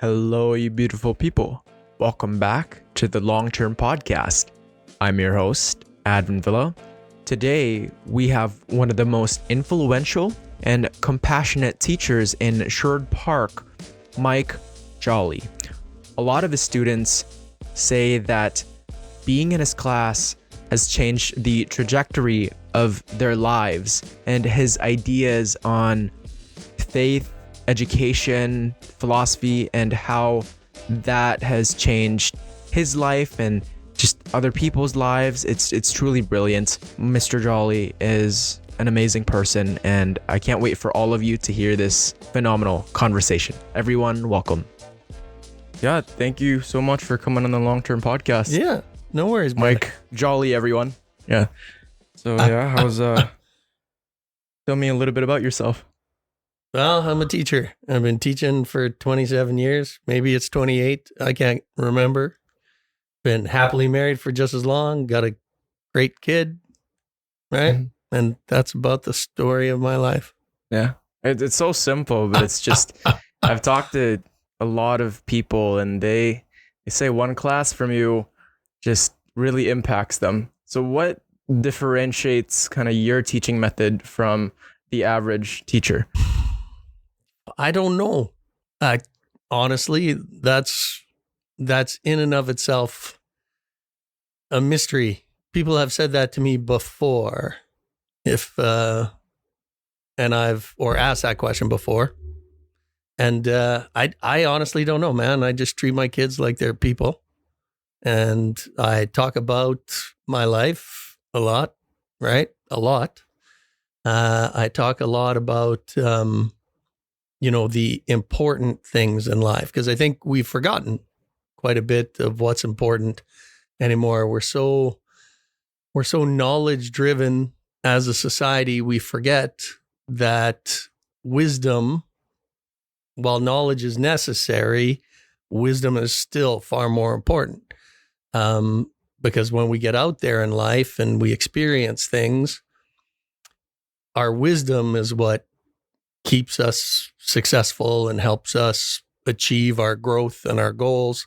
Hello, you beautiful people. Welcome back to the Long-Term Podcast. I'm your host, Advin Villa. Today, we have one of the most influential and compassionate teachers in Sherwood Park, Mike Joly. A lot of his students say that being in his class has changed the trajectory of their lives, and his ideas on faith, education, philosophy, and how that has changed his life and just other people's lives. It's truly brilliant. Mr. Joly is an amazing person, and I can't wait for all of you to hear this phenomenal conversation. Everyone, welcome. Yeah, thank you so much for coming on the Long-Term Podcast. Yeah, no worries, Mike Joly, everyone. Yeah. So how's tell me a little bit about yourself. Well, I'm a teacher. I've been teaching for 27 years. Maybe it's 28. I can't remember. Been happily married for just as long. Got a great kid, right? Mm-hmm. And that's about the story of my life. Yeah. It's so simple, but it's just, I've talked to a lot of people and they say one class from you just really impacts them. So what differentiates kind of your teaching method from the average teacher? I don't know. Honestly, that's in and of itself a mystery. People have said that to me before, and I've asked that question before, and I honestly don't know, man. I just treat my kids like they're people, and I talk about my life a lot, right? A lot. I talk a lot about the important things in life, because I think we've forgotten quite a bit of what's important anymore. We're so knowledge driven as a society. We forget that wisdom, while knowledge is necessary, wisdom is still far more important. Because when we get out there in life and we experience things, our wisdom is what keeps us successful and helps us achieve our growth and our goals.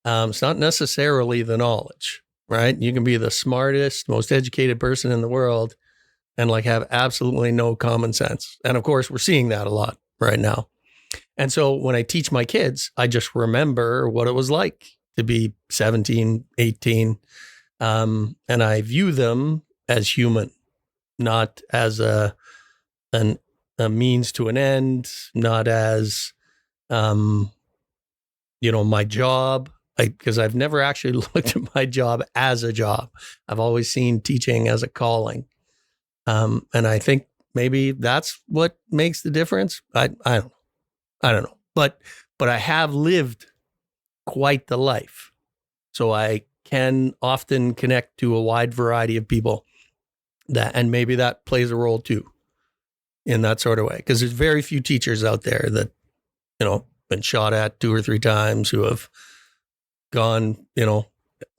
It's not necessarily the knowledge, right? You can be the smartest, most educated person in the world and have absolutely no common sense. And of course, we're seeing that a lot right now. And so when I teach my kids, I just remember what it was like to be 17, 18. And I view them as human, not as a means to an end, not as, my job, because I've never actually looked at my job as a job. I've always seen teaching as a calling. And I think maybe that's what makes the difference. I don't know. But I have lived quite the life. So I can often connect to a wide variety of people and maybe that plays a role too in that sort of way. Because there's very few teachers out there that, been shot at 2 or 3 times, who have gone,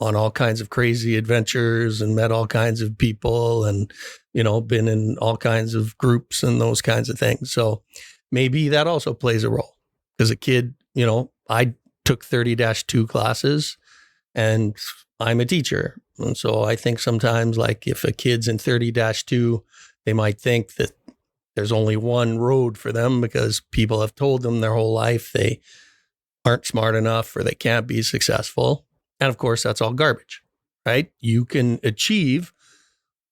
on all kinds of crazy adventures and met all kinds of people and, been in all kinds of groups and those kinds of things. So maybe that also plays a role. As a kid, I took 30-2 classes and I'm a teacher. And so I think sometimes if a kid's in 30-2, they might think that there's only one road for them because people have told them their whole life they aren't smart enough or they can't be successful. And of course, that's all garbage, right? You can achieve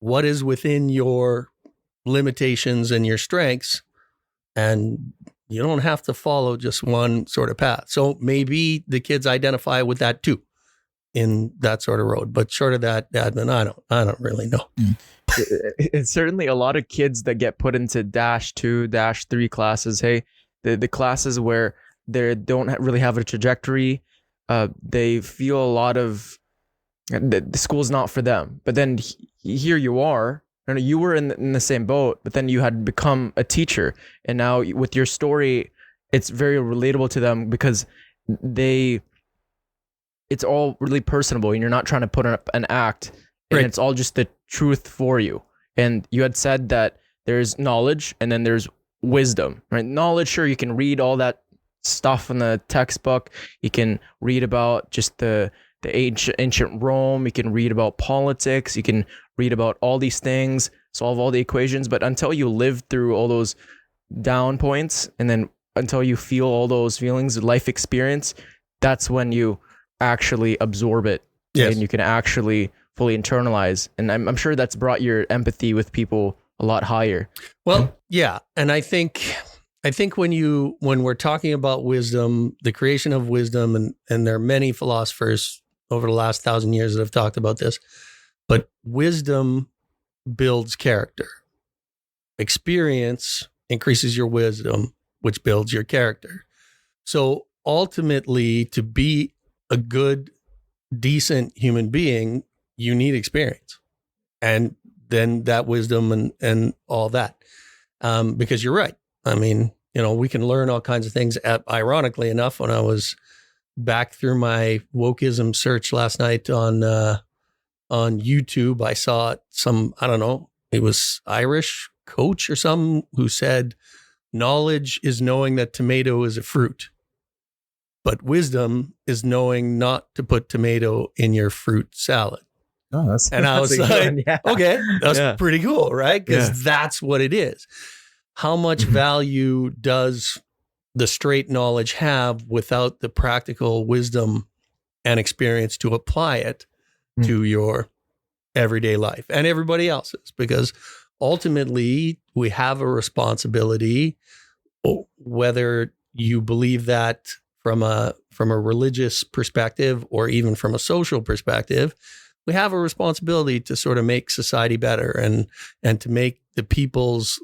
what is within your limitations and your strengths, and you don't have to follow just one sort of path. So maybe the kids identify with that too in that sort of road. But short of that, Admin, I don't really know. It's certainly a lot of kids that get put into -2, -3 classes. Hey, the classes where they don't really have a trajectory. They feel a lot of the school's not for them. But then here you are. You were in the same boat, but then you had become a teacher. And now with your story, it's very relatable to them because it's all really personable and you're not trying to put up an act. And It's all just the truth for you. And you had said that there's knowledge and then there's wisdom, right? Knowledge, sure, you can read all that stuff in the textbook. You can read about just the ancient Rome. You can read about politics. You can read about all these things, solve all the equations. But until you live through all those down points, and then until you feel all those feelings, life experience, that's when you actually absorb it. Yes. And you can actually fully internalize. And I'm sure that's brought your empathy with people a lot higher. Well, yeah. And I think when we're talking about wisdom, the creation of wisdom, and there are many philosophers over the last 1,000 years that have talked about this, but wisdom builds character. Experience increases your wisdom, which builds your character. So ultimately, to be a good, decent human being, you need experience. And then that wisdom and all that. Because you're right. I mean, we can learn all kinds of things. Ironically enough, when I was back through my wokeism search last night on YouTube, I saw it was Irish coach or some who said, knowledge is knowing that tomato is a fruit, but wisdom is knowing not to put tomato in your fruit salad. Oh, and I was like, okay, that's pretty cool, right? Because that's what it is. How much value does the straight knowledge have without the practical wisdom and experience to apply it to your everyday life and everybody else's? Because ultimately, we have a responsibility, whether you believe that from a religious perspective or even from a social perspective. We have a responsibility to sort of make society better and to make the people's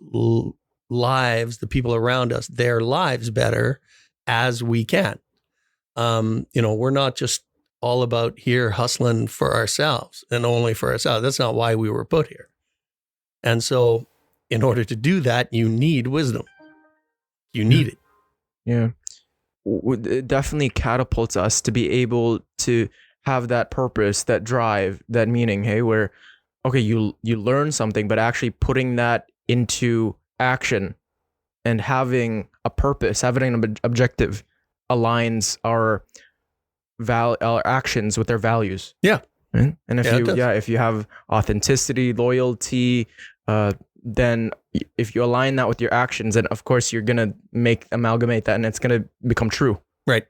lives, the people around us, their lives better as we can. We're not just all about here hustling for ourselves and only for ourselves. That's not why we were put here. And so in order to do that, you need wisdom. You need it. Yeah. It definitely catapults us to be able to have that purpose, that drive, that meaning, hey, where, okay, you learn something, but actually putting that into action and having a purpose, having an objective aligns our actions with their values. Yeah. Right? And if you have authenticity, loyalty, then if you align that with your actions, then of course you're going to amalgamate that and it's going to become true. Right.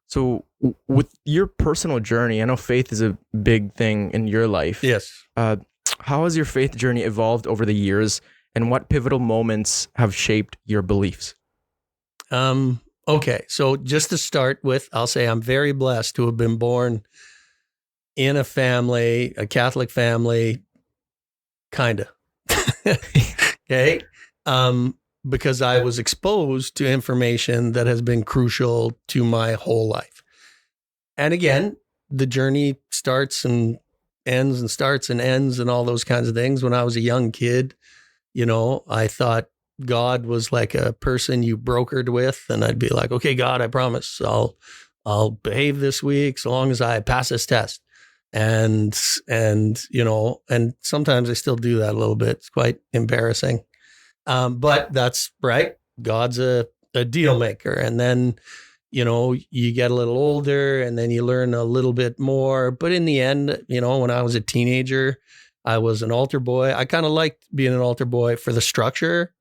So with your personal journey, I know faith is a big thing in your life. Yes. How has your faith journey evolved over the years, and what pivotal moments have shaped your beliefs? Okay. So just to start with, I'll say I'm very blessed to have been born in a family, a Catholic family, kind of. Okay. Because I was exposed to information that has been crucial to my whole life. And again, the journey starts and ends and starts and ends and all those kinds of things. When I was a young kid, I thought God was like a person you brokered with, and I'd be like, okay, God, I promise I'll behave this week so long as I pass this test. And sometimes I still do that a little bit. It's quite embarrassing. But that's right. God's a deal maker. And then, you get a little older and then you learn a little bit more. But in the end, when I was a teenager, I was an altar boy. I kind of liked being an altar boy for the structure.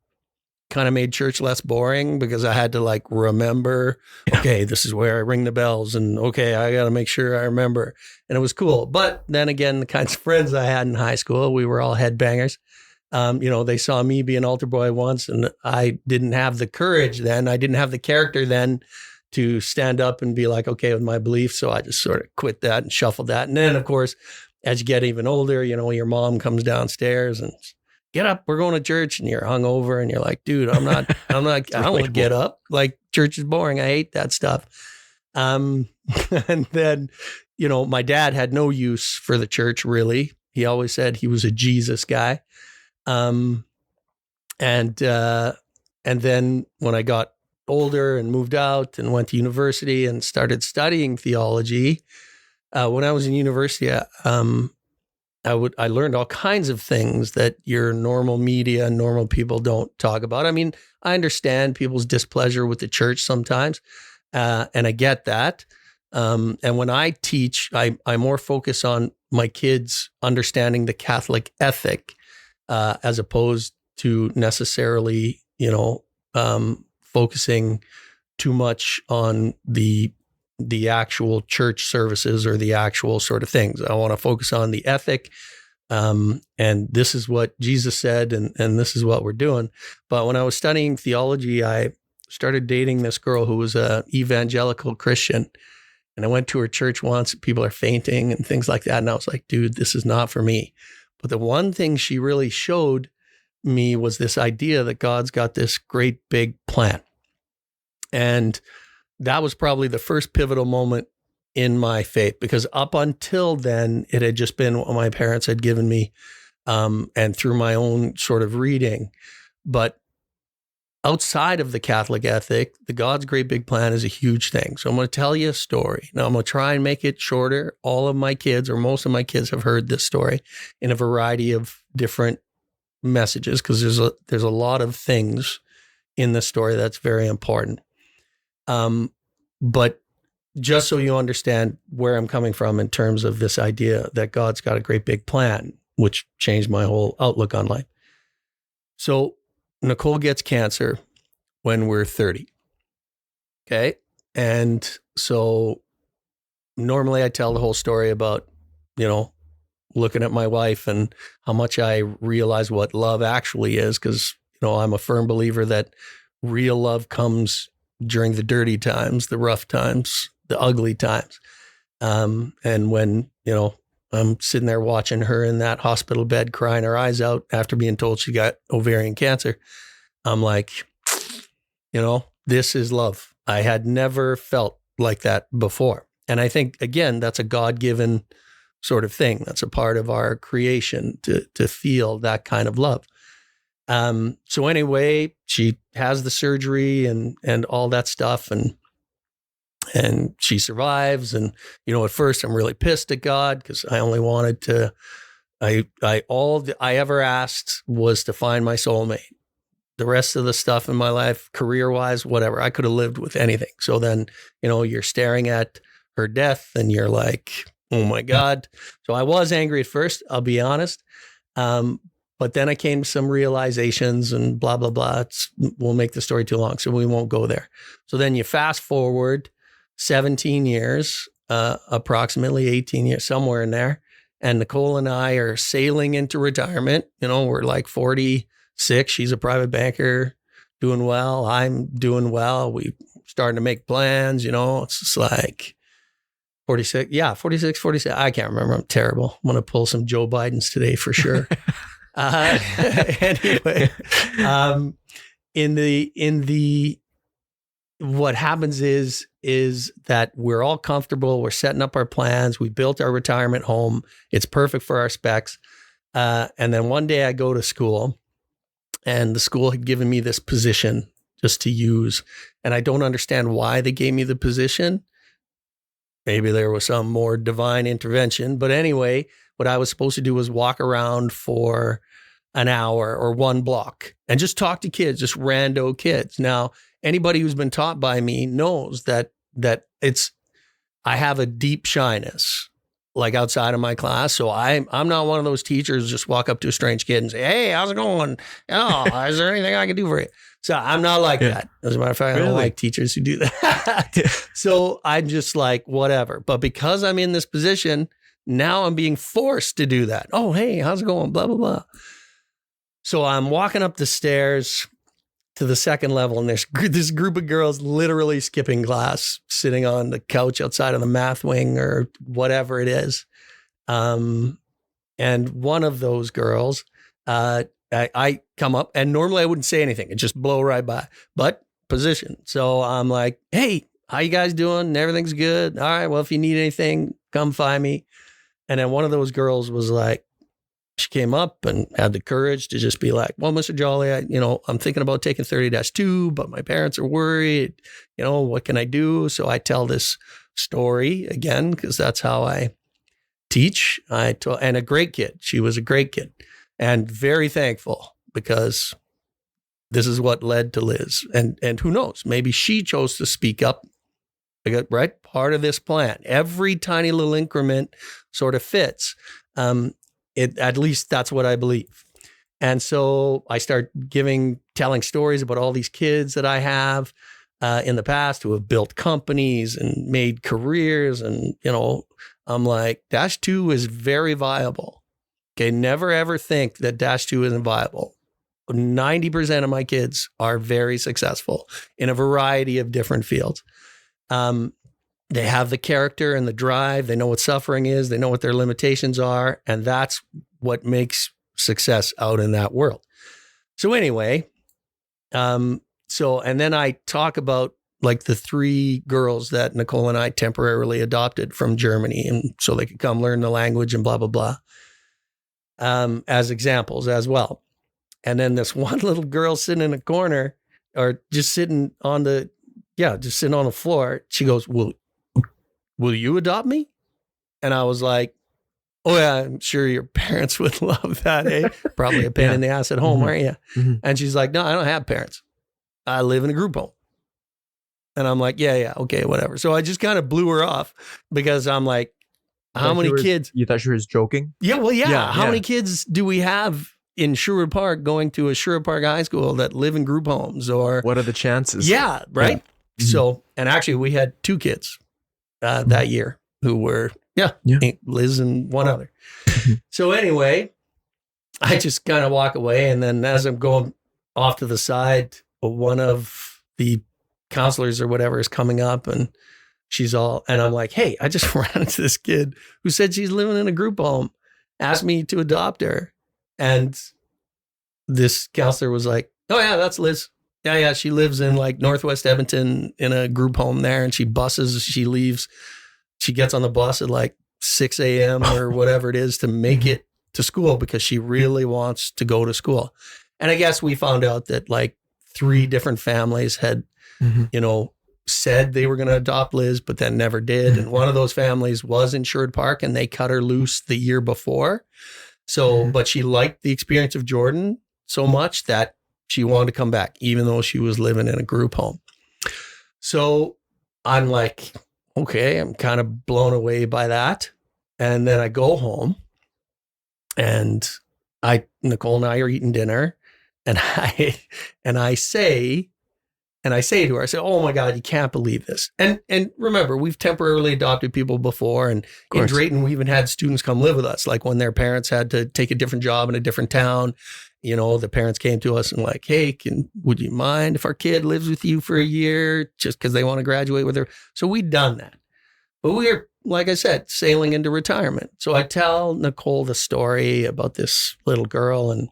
Kind of made church less boring because I had to remember, okay, this is where I ring the bells, and okay, I got to make sure I remember. And it was cool. But then again, the kinds of friends I had in high school, we were all headbangers. They saw me be an altar boy once, and I didn't have the courage then. I didn't have the character then to stand up and be like, okay, with my beliefs. So I just sort of quit that and shuffled that. And then, of course, as you get even older, your mom comes downstairs and get up, we're going to church, and you're hungover and you're like, dude, I don't want to get up. Like, church is boring. I hate that stuff. And then, my dad had no use for the church, really. He always said he was a Jesus guy. And then when I got older and moved out and went to university and started studying theology, when I was in university, I learned all kinds of things that your normal media and normal people don't talk about. I mean, I understand people's displeasure with the church sometimes, and I get that. And when I teach, I more focus on my kids understanding the Catholic ethic, as opposed to necessarily, focusing too much on the actual church services or the actual sort of things. I want to focus on the ethic. And this is what Jesus said, and this is what we're doing. But when I was studying theology, I started dating this girl who was an evangelical Christian. And I went to her church once, people are fainting and things like that. And I was like, dude, this is not for me. But the one thing she really showed me was this idea that God's got this great big plan. And that was probably the first pivotal moment in my faith, because up until then, it had just been what my parents had given me, and through my own sort of reading. But outside of the Catholic ethic, the God's great big plan is a huge thing. So I'm going to tell you a story. Now I'm going to try and make it shorter. All of my kids, or most of my kids, have heard this story in a variety of different messages, because there's a lot of things in the story that's very important. But just so you understand where I'm coming from in terms of this idea that God's got a great big plan, which changed my whole outlook on life. So Nicole gets cancer when we're 30. Okay. And so normally I tell the whole story about, looking at my wife and how much I realize what love actually is. Cause, I'm a firm believer that real love comes during the dirty times, the rough times, the ugly times. And when, I'm sitting there watching her in that hospital bed crying her eyes out after being told she got ovarian cancer, I'm like, this is love. I had never felt like that before. And I think, again, that's a God-given sort of thing. That's a part of our creation to feel that kind of love. So anyway, she has the surgery and all that stuff, and she survives. And, at first I'm really pissed at God because I only wanted to, all I ever asked was to find my soulmate. The rest of the stuff in my life, career-wise, whatever, I could have lived with anything. So then, you're staring at her death and you're like, oh my God. So I was angry at first, I'll be honest. But then I came to some realizations and blah, blah, blah. We'll make the story too long, so we won't go there. So then you fast forward 17 years, approximately 18 years, somewhere in there. And Nicole and I are sailing into retirement. We're like 46. She's a private banker, doing well. I'm doing well. We starting to make plans, it's just like 46. Yeah, 46, 47. I can't remember. I'm terrible. I'm going to pull some Joe Bidens today for sure. Anyway, what happens is that we're all comfortable. We're setting up our plans. We built our retirement home. It's perfect for our specs. And then one day I go to school, and the school had given me this position just to use. And I don't understand why they gave me the position. Maybe there was some more divine intervention. But anyway, what I was supposed to do was walk around for an hour or one block and just talk to kids, just rando kids. Now, anybody who's been taught by me knows that I have a deep shyness, like outside of my class. So I'm not one of those teachers who just walk up to a strange kid and say, hey, how's it going? Oh, is there anything I can do for you? So I'm not like that. As a matter of fact, I don't like teachers who do that. So I'm just like, whatever. But because I'm in this position, now I'm being forced to do that. Oh, hey, how's it going? Blah, blah, blah. So I'm walking up the stairs to the second level, and there's this group of girls literally skipping class, sitting on the couch outside of the math wing or whatever it is. And one of those girls, I come up, and normally I wouldn't say anything. It just blow right by, but position. So I'm like, hey, how you guys doing? Everything's good. All right. Well, if you need anything, come find me. And then one of those girls was like, she came up and had the courage to just be like, well, Mr. Joly, I'm thinking about taking 30-2, but my parents are worried. What can I do? So I tell this story again, because that's how I teach. And a great kid. She was a great kid and very thankful because this is what led to Liz. And who knows, maybe she chose to speak up, right? Part of this plan. Every tiny little increment sort of fits. At least that's what I believe. And so I start telling stories about all these kids that I have in the past who have built companies and made careers. And, I'm like, Dash 2 is very viable. Okay. Never ever think that Dash 2 isn't viable. 90% of my kids are very successful in a variety of different fields. They have the character and the drive. They know what suffering is. They know what their limitations are. And that's what makes success out in that world. So anyway, and then I talk about like the 3 girls that Nicole and I temporarily adopted from Germany, and so they could come learn the language and blah, blah, blah, as examples as well. And then this one little girl sitting in a corner or just sitting on the floor. She goes, will you adopt me? And I was like, oh yeah, I'm sure your parents would love that, eh? Probably a pain in the ass at home, aren't you? Mm-hmm. And she's like, no, I don't have parents. I live in a group home. And I'm like, yeah, okay, whatever. So I just kind of blew her off because I'm like, how many kids? You thought she was joking? Yeah, well, yeah. How many kids do we have in Sherwood Park going to a Sherwood Park high school that live in group homes? Or what are the chances? Yeah, right? Yeah. Mm-hmm. So, and actually we had 2 kids that year who were, Liz and one other. So anyway, I just kind of walk away. And then as I'm going off to the side, one of the counselors or whatever is coming up and and I'm like, hey, I just ran into this kid who said she's living in a group home, asked me to adopt her. And this counselor was like, oh yeah, that's Liz. Yeah. She lives in like Northwest Edmonton in a group home there. And she leaves. She gets on the bus at like 6 a.m. or whatever it is to make it to school because she really wants to go to school. And I guess we found out that like 3 different families had, said they were going to adopt Liz, but then never did. And one of those families was in Sherwood Park and they cut her loose the year before. So, but she liked the experience of Jordan so much that she wanted to come back, even though she was living in a group home. So I'm like, okay, I'm kind of blown away by that. And then I go home and Nicole and I are eating dinner and I say to her, I say, oh my God, you can't believe this. And remember, we've temporarily adopted people before. And in Drayton, we even had students come live with us. Like when their parents had to take a different job in a different town, the parents came to us and like, hey, would you mind if our kid lives with you for a year just because they want to graduate with her? So we'd done that. But we are, like I said, sailing into retirement. So I tell Nicole the story about this little girl and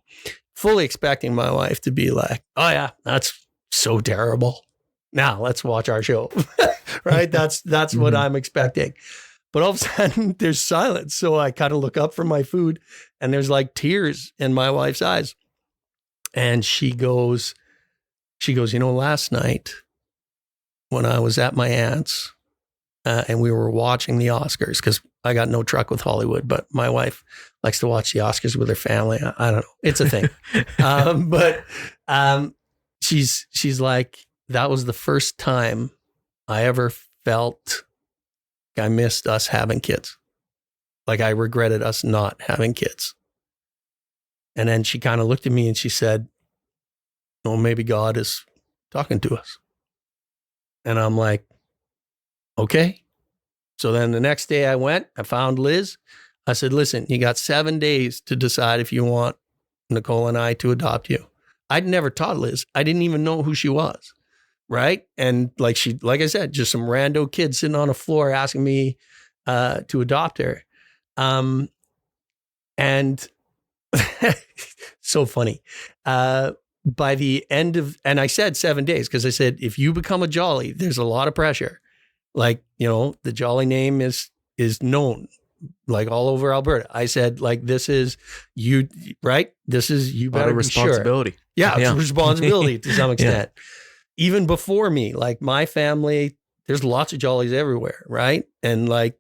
fully expecting my wife to be like, oh yeah, that's so terrible. Now let's watch our show. Right? That's what I'm expecting. But all of a sudden there's silence. So I kind of look up from my food and there's like tears in my wife's eyes. And she goes, last night when I was at my aunt's and we were watching the Oscars, because I got no truck with Hollywood, but my wife likes to watch the Oscars with her family. I don't know. It's a thing. But she's like, that was the first time I ever felt I missed us having kids. Like I regretted us not having kids. And then she kind of looked at me and she said, well, maybe God is talking to us. And I'm like, okay. So then the next day I found Liz. I said, listen, you got 7 days to decide if you want Nicole and I to adopt you. I'd never taught Liz. I didn't even know who she was. Right. And like I said, just some rando kid sitting on a floor asking me to adopt her. And so funny. By the end of, and I said 7 days, because I said, if you become a Joly, there's a lot of pressure. Like, the Joly name is known like all over Alberta. I said, like, this is you, right? This is, you better be responsibility. Sure. Yeah, it's a responsibility to some extent. Even before me, like my family, there's lots of Jolys everywhere, right? And like,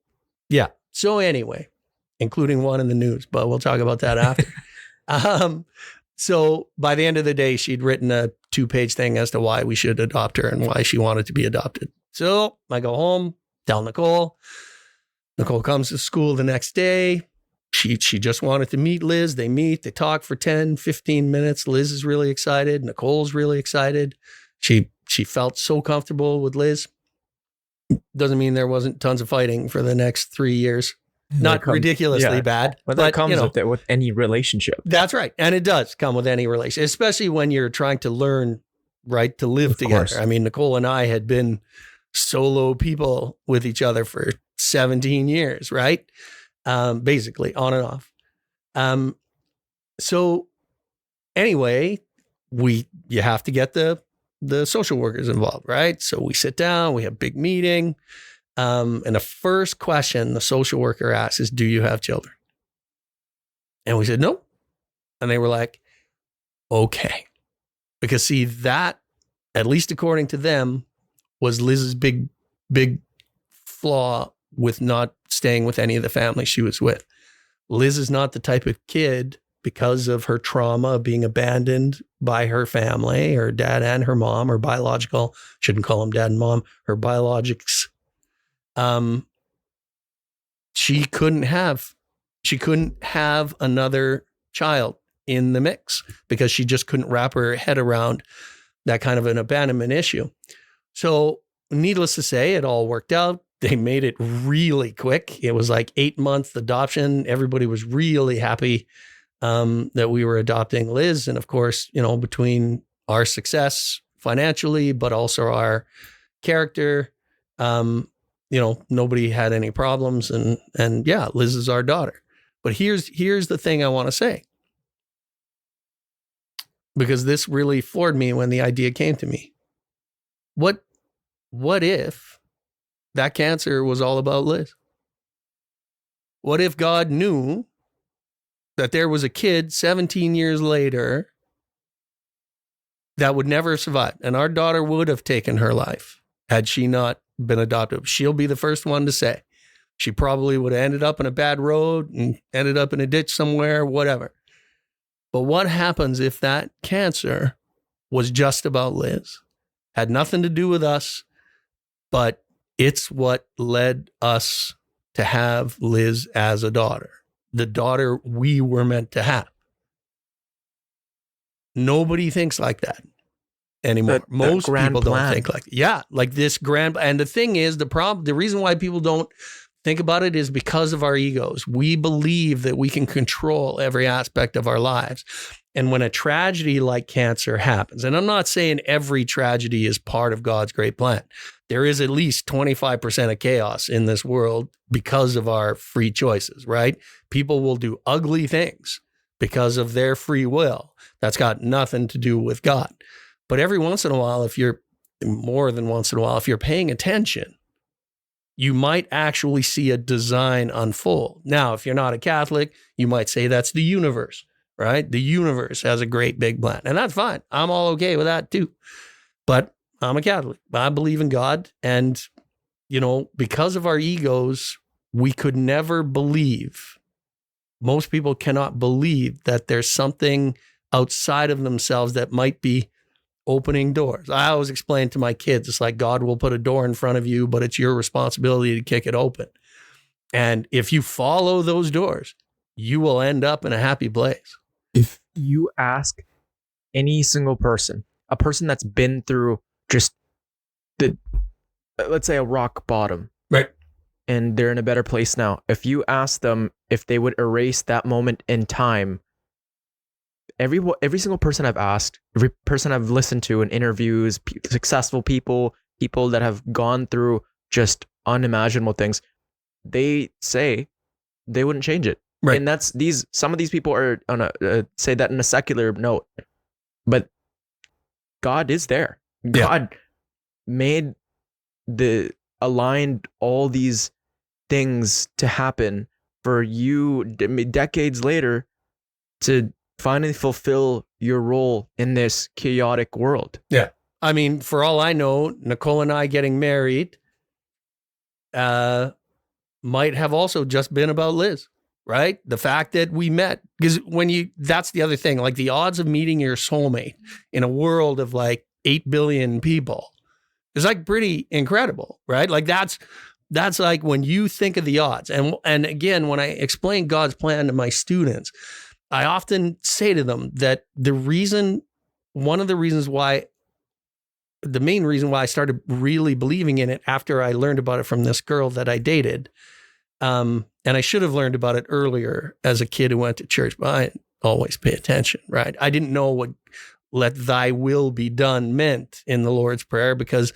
yeah. So anyway, including one in the news, but we'll talk about that after. So by the end of the day, she'd written a 2-page thing as to why we should adopt her and why she wanted to be adopted. So I go home, tell Nicole. Nicole comes to school the next day. She just wanted to meet Liz. They meet, they talk for 10, 15 minutes. Liz is really excited. Nicole's really excited. She felt so comfortable with Liz. Doesn't mean there wasn't tons of fighting for the next 3 years. Not ridiculously bad. But that comes with any relationship. That's right. And it does come with any relationship, especially when you're trying to learn, right, to live together. Course. I mean, Nicole and I had been solo people with each other for 17 years, right? Basically, on and off. So anyway, you have to get the social workers involved, right? So we sit down, we have a big meeting. And the first question the social worker asks is, do you have children? And we said, no. And they were like, okay. Because see, that, at least according to them, was Liz's big flaw with not staying with any of the family she was with. Liz is not the type of kid, because of her trauma of being abandoned by her family, her dad and her mom, her biological, shouldn't call them dad and mom, her biologics. She couldn't have another child in the mix because she just couldn't wrap her head around that kind of an abandonment issue. So needless to say, it all worked out. They made it really quick. It was like 8 months adoption. Everybody was really happy that we were adopting Liz. And of course, between our success financially, but also our character, nobody had any problems. And yeah, Liz is our daughter. But here's the thing I want to say, because this really floored me when the idea came to me. What if that cancer was all about Liz? What if God knew that there was a kid 17 years later that would never survive, and our daughter would have taken her life had she not been adopted? She'll be the first one to say. She probably would have ended up in a bad road and ended up in a ditch somewhere, whatever. But what happens if that cancer was just about Liz? Had nothing to do with us, but it's what led us to have Liz as a daughter, the daughter we were meant to have. Nobody thinks like that anymore. Most people don't think like, like this grand. And the thing is, the reason why people don't think about it is because of our egos. We believe that we can control every aspect of our lives. And when a tragedy like cancer happens, and I'm not saying every tragedy is part of God's great plan. There is at least 25% of chaos in this world because of our free choices, right? People will do ugly things because of their free will. That's got nothing to do with God. But every once in a while, if you're paying attention, you might actually see a design unfold. Now, if you're not a Catholic, you might say that's the universe, right? The universe has a great big plan, and that's fine. I'm all okay with that too. But I'm a Catholic. I believe in God. And, because of our egos, we could never believe. Most people cannot believe that there's something outside of themselves that might be opening doors. I always explain to my kids, it's like God will put a door in front of you, but it's your responsibility to kick it open. And if you follow those doors, you will end up in a happy place. If you ask any single person, a person that's been through just let's say a rock bottom, right, and they're in a better place now, if you ask them if they would erase that moment in time, every single person I've asked, every person I've listened to in interviews, successful people that have gone through just unimaginable things, they say they wouldn't change it. Right. And that's some of these people are on a say that in a secular note, but God is there. God aligned all these things to happen for you decades later to finally fulfill your role in this chaotic world. Yeah. I mean, for all I know, Nicole and I getting married might have also just been about Liz. right? The fact that we met, because that's the other thing, like the odds of meeting your soulmate in a world of like 8 billion people is like pretty incredible, right? Like that's like when you think of the odds. And again, when I explain God's plan to my students, I often say to them that the main reason why I started really believing in it after I learned about it from this girl that I dated, and I should have learned about it earlier as a kid who went to church, but I always pay attention, right? I didn't know what "let thy will be done" meant in the Lord's Prayer because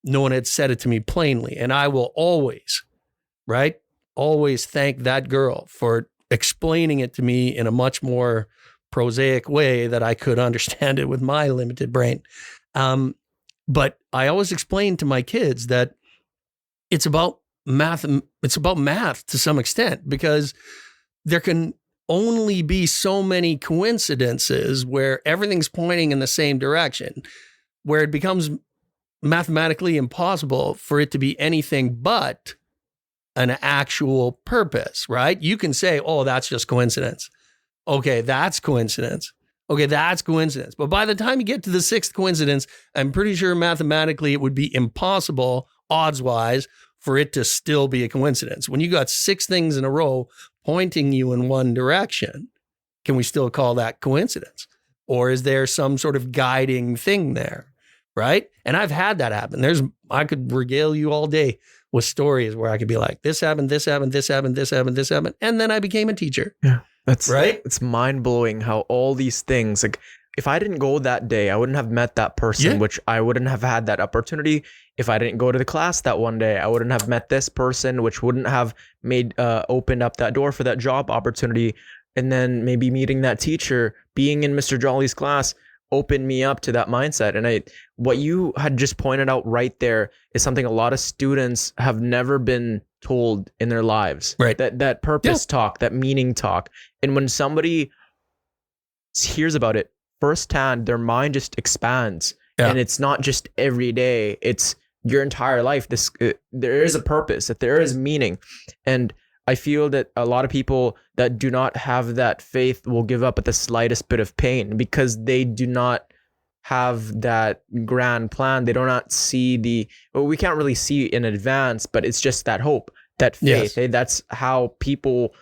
no one had said it to me plainly. And I will always, right, always thank that girl for explaining it to me in a much more prosaic way that I could understand it with my limited brain. But I always explain to my kids that it's about math. It's about math to some extent, because there can only be so many coincidences where everything's pointing in the same direction, where it becomes mathematically impossible for it to be anything but an actual purpose, right? You can say, oh, that's just coincidence. Okay, that's coincidence. Okay, that's coincidence. But by the time you get to the sixth coincidence, I'm pretty sure mathematically it would be impossible, odds-wise, for it to still be a coincidence. When you got 6 things in a row pointing you in one direction, can we still call that coincidence? Or is there some sort of guiding thing there, right? And I've had that happen. I could regale you all day with stories where I could be like, this happened, this happened, this happened, this happened, this happened. And then I became a teacher. Yeah. That's right. It's mind blowing how all these things, like if I didn't go that day, I wouldn't have met that person, which I wouldn't have had that opportunity. If I didn't go to the class that one day, I wouldn't have met this person, which wouldn't have opened up that door for that job opportunity. And then maybe meeting that teacher, being in Mr. Joly's class, opened me up to that mindset. And what you had just pointed out right there is something a lot of students have never been told in their lives, right? That purpose talk, that meaning talk. And when somebody hears about it firsthand, their mind just expands. And it's not just every day, it's your entire life. There is a purpose, that there is meaning. And I feel that a lot of people that do not have that faith will give up at the slightest bit of pain because they do not have that grand plan. They do not see we can't really see in advance, but it's just that hope, that faith. Yes. That's how people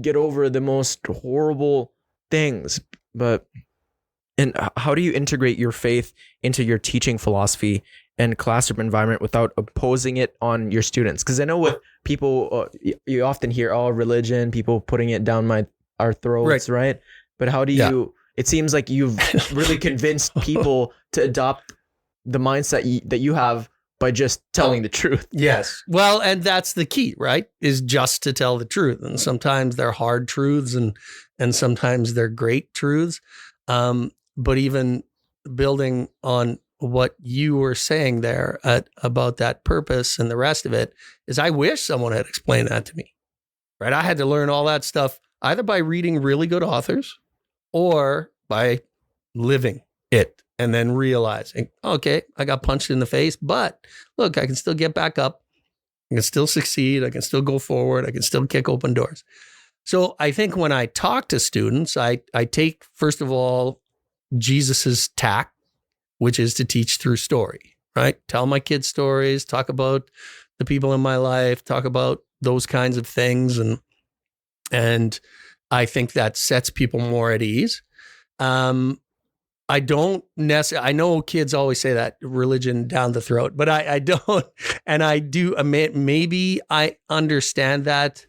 get over the most horrible things. And how do you integrate your faith into your teaching philosophy and classroom environment without opposing it on your students? Because I know with people, you often hear, religion, people putting it down our throats, right? But how do you, it seems like you've really convinced people to adopt the mindset that you have by just telling the truth. Yes. Well, and that's the key, right? Is just to tell the truth. And sometimes they're hard truths and sometimes they're great truths. But even building on what you were saying there about that purpose and the rest of it is, I wish someone had explained that to me, right? I had to learn all that stuff either by reading really good authors or by living it and then realizing, okay, I got punched in the face, but look, I can still get back up. I can still succeed. I can still go forward. I can still kick open doors. So I think when I talk to students, I take, first of all, Jesus's tack, which is to teach through story, right? Tell my kids stories, talk about the people in my life, talk about those kinds of things. And I think that sets people more at ease. I don't necessarily, I know kids always say that religion down the throat, but I don't. And I do, maybe I understand that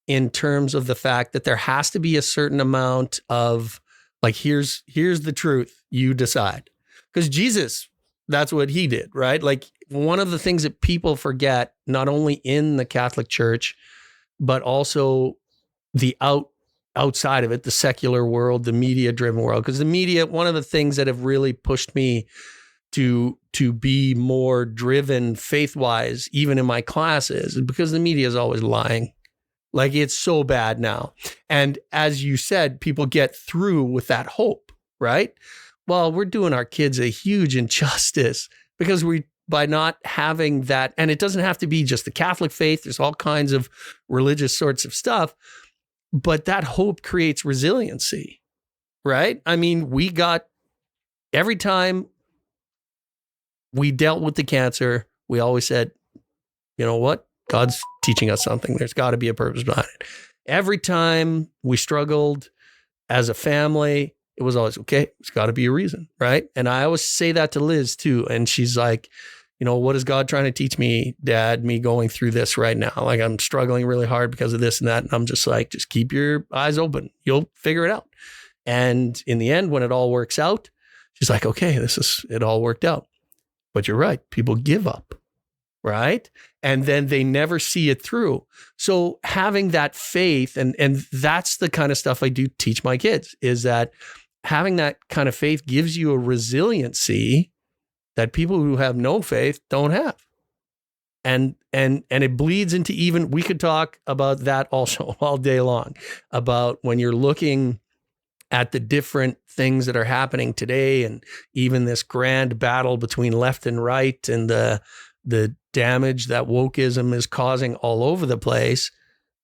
in terms of the fact that there has to be a certain amount of like, here's the truth, you decide. Because Jesus, that's what he did, right? Like one of the things that people forget, not only in the Catholic Church, but also the outside of it, the secular world, the media-driven world. Because the media, one of the things that have really pushed me to be more driven faith-wise, even in my classes, is because the media is always lying. Like it's so bad now. And as you said, people get through with that hope, right? Well, we're doing our kids a huge injustice because by not having that, and it doesn't have to be just the Catholic faith, there's all kinds of religious sorts of stuff. But that hope creates resiliency, right? I mean, every time we dealt with the cancer, we always said, you know what? God's teaching us something. There's got to be a purpose behind it. Every time we struggled as a family, it was always, okay, there's got to be a reason, right? And I always say that to Liz too. And she's like, what is God trying to teach me, Dad, me going through this right now? Like, I'm struggling really hard because of this and that. And I'm just like, just keep your eyes open. You'll figure it out. And in the end, when it all works out, she's like, okay, it all worked out. But you're right. People give up, right? And then they never see it through. So having that faith, and that's the kind of stuff I do teach my kids, is that having that kind of faith gives you a resiliency that people who have no faith don't have. And it bleeds into, even, we could talk about that also all day long, about when you're looking at the different things that are happening today, and even this grand battle between left and right, and the damage that wokeism is causing all over the place.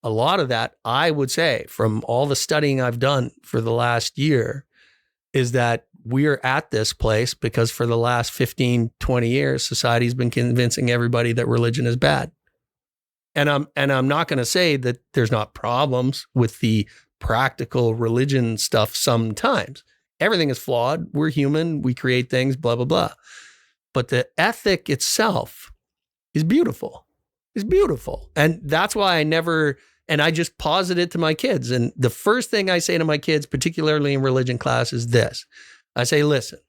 A lot of that, I would say, from all the studying I've done for the last year, is that we're at this place because for the last 15, 20 years, society's been convincing everybody that religion is bad. And I'm not going to say that there's not problems with the practical religion stuff sometimes. Everything is flawed. We're human. We create things, blah, blah, blah. But the ethic itself is beautiful. It's beautiful. And that's why I just posit it to my kids. And the first thing I say to my kids, particularly in religion class, is this. I say, listen,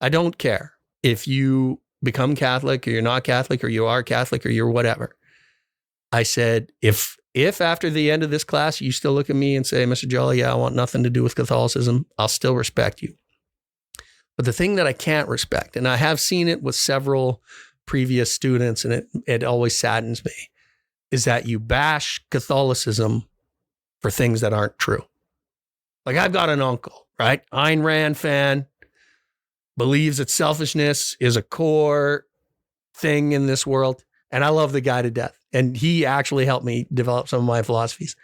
I don't care if you become Catholic or you're not Catholic or you are Catholic or you're whatever. I said, if after the end of this class, you still look at me and say, Mr. Joly, I want nothing to do with Catholicism, I'll still respect you. But the thing that I can't respect, and I have seen it with several previous students, and it always saddens me, is that you bash Catholicism for things that aren't true. Like, I've got an uncle, right? Ayn Rand fan, believes that selfishness is a core thing in this world. And I love the guy to death. And he actually helped me develop some of my philosophies.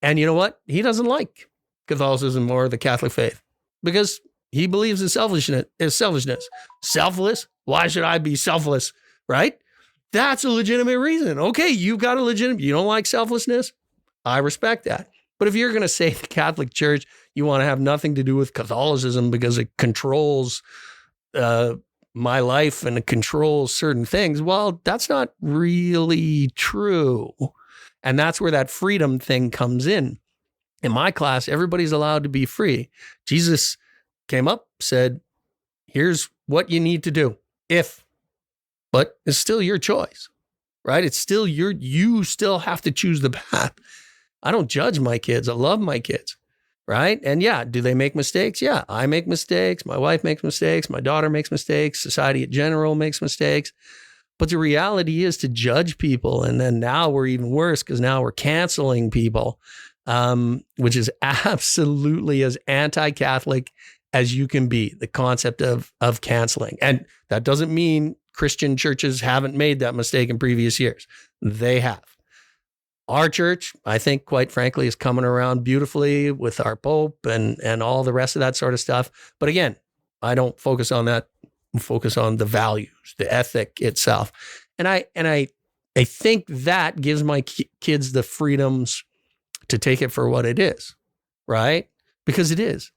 And you know what? He doesn't like Catholicism or the Catholic faith because he believes in selfishness. Selfless? Why should I be selfless? Right? That's a legitimate reason. Okay, you don't like selflessness? I respect that. But if you're going to say the Catholic Church, you want to have nothing to do with Catholicism because it controls my life and it controls certain things, well, that's not really true. And that's where that freedom thing comes in. In my class, everybody's allowed to be free. Jesus came up, said, here's what you need to do. But it's still your choice, right? It's still you still have to choose the path. I don't judge my kids. I love my kids, right? And yeah, do they make mistakes? Yeah, I make mistakes. My wife makes mistakes. My daughter makes mistakes. Society in general makes mistakes. But the reality is to judge people. And then now we're even worse because now we're canceling people, which is absolutely as anti-Catholic as you can be, the concept of canceling. And that doesn't mean Christian churches haven't made that mistake in previous years. They have. Our church, I think, quite frankly, is coming around beautifully with our Pope and all the rest of that sort of stuff. But again, I don't focus on that. I focus on the values, the ethic itself. And I think that gives my kids the freedoms to take it for what it is, right? Because it is.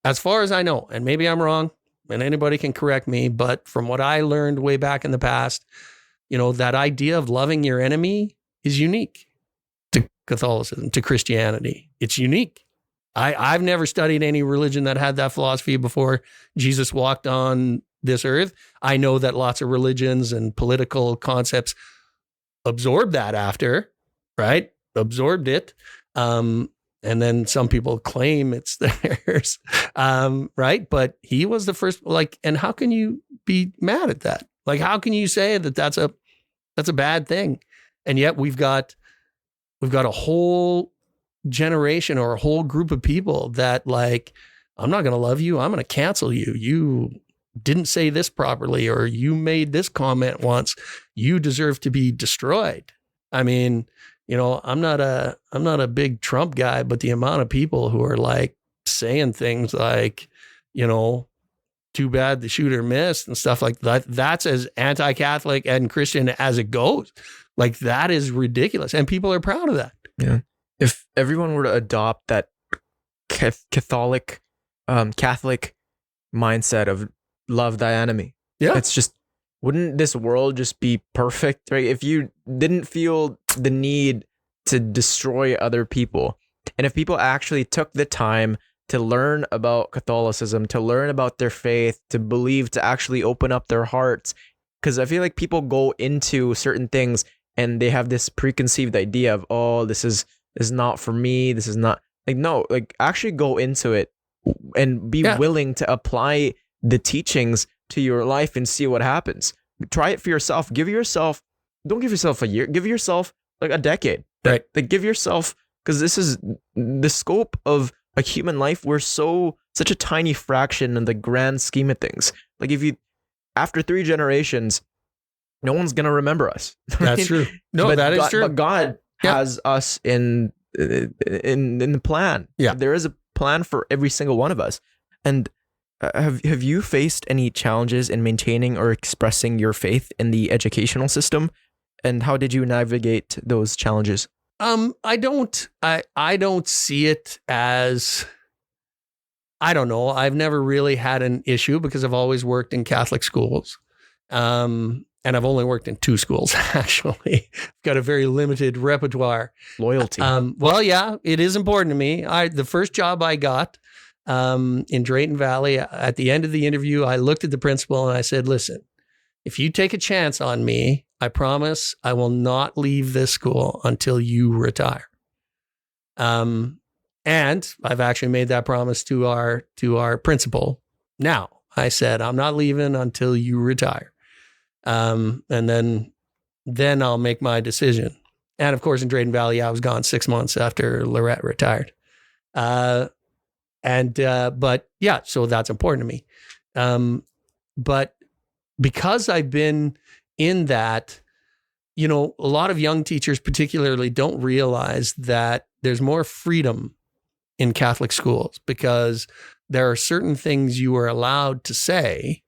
As far as I know, and maybe I'm wrong, and anybody can correct me, but from what I learned way back in the past, that idea of loving your enemy is unique to Catholicism, to Christianity. It's unique. I've never studied any religion that had that philosophy before Jesus walked on this earth. I know that lots of religions and political concepts absorbed that after, right? Absorbed it. And then some people claim it's theirs, right? But he was the first, and how can you be mad at that? Like, how can you say that that's a bad thing? And yet we've got a whole generation or a whole group of people that I'm not going to love you. I'm going to cancel you. You didn't say this properly, or you made this comment once. You deserve to be destroyed. I mean, I'm not a big Trump guy, but the amount of people who are like saying things like, too bad the shooter missed and stuff like that. That's as anti-Catholic and Christian as it goes. Like, that is ridiculous. And people are proud of that. Yeah. If everyone were to adopt that Catholic mindset of love thy enemy, it's just, wouldn't this world just be perfect, right? If you didn't feel the need to destroy other people, and if people actually took the time to learn about Catholicism, to learn about their faith, to believe, to actually open up their hearts. Because I feel like people go into certain things and they have this preconceived idea of, oh, this is not for me. This is not, like, no, like, actually go into it and be willing to apply the teachings to your life and see what happens. Try it for yourself. Don't give yourself a year. Give yourself like a decade. Right. Like, give yourself, because this is the scope of a human life. We're such a tiny fraction in the grand scheme of things. Like, after 3 generations, no one's gonna remember us. That's true. No, but that is true. But God has us in the plan. Yeah, there is a plan for every single one of us. And have you faced any challenges in maintaining or expressing your faith in the educational system? And how did you navigate those challenges? I don't see it as, I don't know. I've never really had an issue because I've always worked in Catholic schools. And I've only worked in 2 schools, actually. I've got a very limited repertoire. Loyalty. Well, yeah, it is important to me. The first job I got in Drayton Valley, at the end of the interview, I looked at the principal and I said, listen, if you take a chance on me, I promise I will not leave this school until you retire. And I've actually made that promise to our principal. Now, I said, I'm not leaving until you retire. And then I'll make my decision. And of course, in Drayton Valley, I was gone 6 months after Lorette retired. But yeah, so that's important to me. But because I've been in that, a lot of young teachers particularly don't realize that there's more freedom in Catholic schools because there are certain things you are allowed to say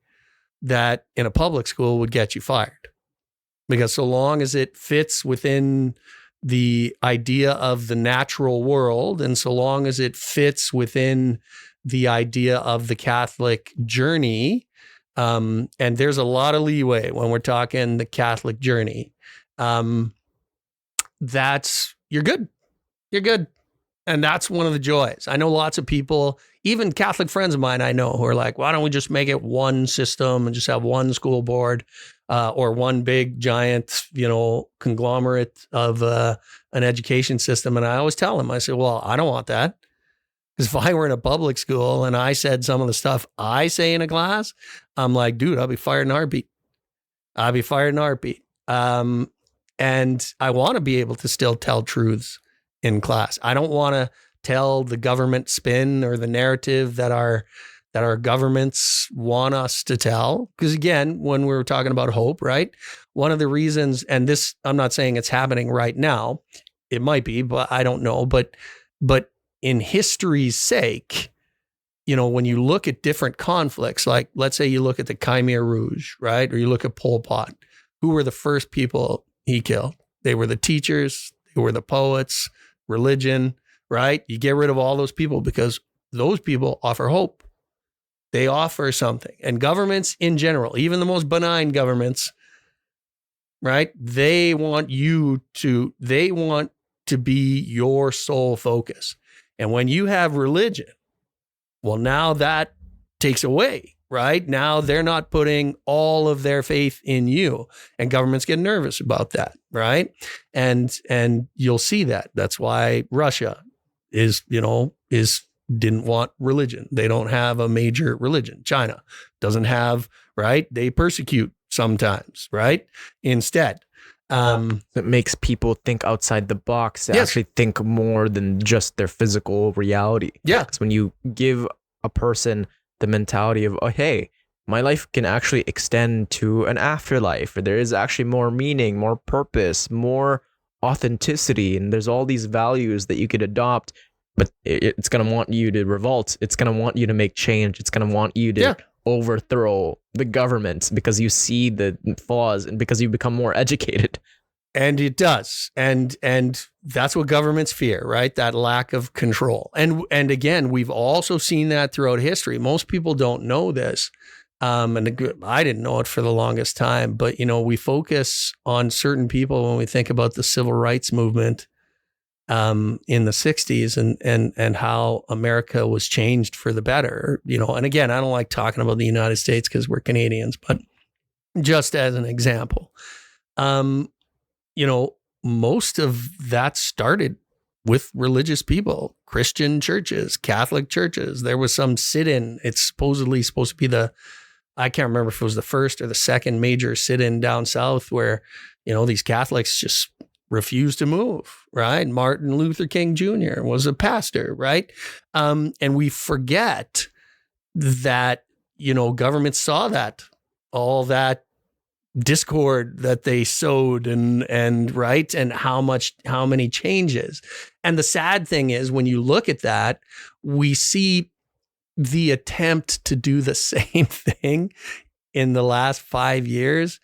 that in a public school would get you fired. Because so long as it fits within the idea of the natural world, and so long as it fits within the idea of the Catholic journey, and there's a lot of leeway when we're talking the Catholic journey, you're good. You're good. And that's one of the joys. I know lots of people, even Catholic friends of mine I know, who are like, why don't we just make it one system and just have one school board, or one big giant, conglomerate of an education system. And I always tell them, I say, well, I don't want that. Because if I were in a public school and I said some of the stuff I say in a class, I'm like, dude, I'll be fired in a heartbeat. And I want to be able to still tell truths in class. I don't want to tell the government spin or the narrative that our governments want us to tell. Because again, when we were talking about hope, right? One of the reasons, and this, I'm not saying it's happening right now. It might be, but I don't know. But in history's sake, when you look at different conflicts, like let's say you look at the Khmer Rouge, right? Or you look at Pol Pot, who were the first people he killed? They were the teachers, they were the poets, religion, right? You get rid of all those people because those people offer hope. They offer something. And governments in general, even the most benign governments, right? They want to be your sole focus. And when you have religion, well, now that takes away, right? Now they're not putting all of their faith in you, and governments get nervous about that, right? And you'll see that. That's why Russia didn't want religion. They don't have a major religion. China doesn't have, right? They persecute sometimes, right? Instead. That makes people think outside the box, to actually think more than just their physical reality. Yeah. Because when you give a person the mentality of, oh, hey, my life can actually extend to an afterlife, or there is actually more meaning, more purpose, more authenticity, and there's all these values that you could adopt, but it's going to want you to revolt. It's going to want you to make change. It's going to want you to overthrow the government because you see the flaws and because you become more educated. And it does. And that's what governments fear, right? That lack of control. And again, we've also seen that throughout history. Most people don't know this. And I didn't know it for the longest time, but we focus on certain people when we think about the civil rights movement in the 60s and how America was changed for the better, and again, I don't like talking about the United States because we're Canadians, but just as an example, most of that started with religious people, Christian churches, Catholic churches. There was some sit-in. It's supposedly supposed to be I can't remember if it was the first or the second major sit-in down south where, these Catholics just refused to move, right? Martin Luther King Jr. was a pastor, right? And we forget that, government saw that, all that discord that they sowed and right, and how many changes. And the sad thing is, when you look at that, we see the attempt to do the same thing in the last 5 years,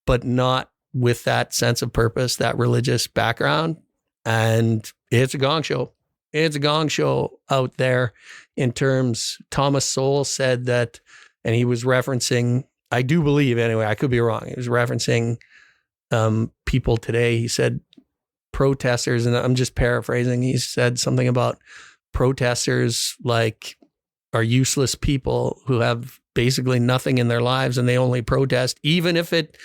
but not with that sense of purpose, that religious background. And it's a gong show. It's a gong show out there in terms, Thomas Sowell said that, and he was referencing, I do believe anyway, I could be wrong. He was referencing people today. He said protesters, and I'm just paraphrasing. He said something about protesters are useless people who have basically nothing in their lives, and they only protest, even if it